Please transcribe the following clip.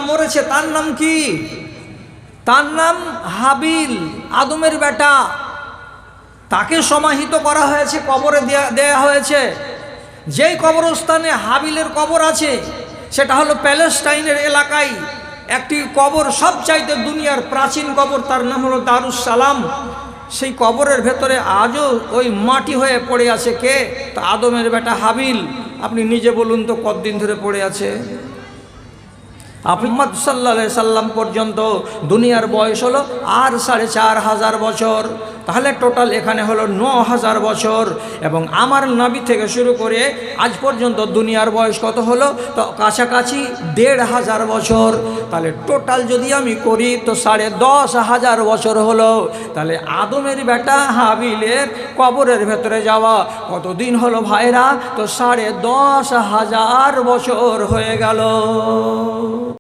মরেছে তার নাম কি? তার নাম হাবিল, আদমের বেটা। তাকে সমাহিত করা হয়েছে, কবরে দেয়া হয়েছে। যেই কবরস্থানে হাবিলের কবর আছে সেটা হলো প্যালেস্টাইনের এলাকায় একটি কবর, সবচাইতে দুনিয়ার প্রাচীন কবর, তার নাম হলো দারুস সালাম। সেই কবরের ভেতরে আজও ওই মাটি হয়ে পড়ে আছে কে? তা আদমের বেটা হাবিল। আপনি নিজে বলুন তো কতদিন ধরে পড়ে আছে? মুহাম্মদ সাল্লাল্লাহু আলাইহি সাল্লাম পর্যন্ত দুনিয়ার বয়স হলো আর ৪,৫০০ বছর। তাহলে টোটাল এখানে হলো ৯,০০০ বছর। এবং আমার নবী থেকে শুরু করে আজ পর্যন্ত দুনিয়ার বয়স কত হলো? তো কাছাকাছি ১,৫০০ বছর। তাহলে টোটাল যদি আমি করি তো ১০,৫০০ বছর হলো। তাহলে আদমের বেটা হাবিলের কবরের ভেতরে যাওয়া কতদিন হলো ভাইরা? তো ১০,৫০০ বছর হয়ে গেল।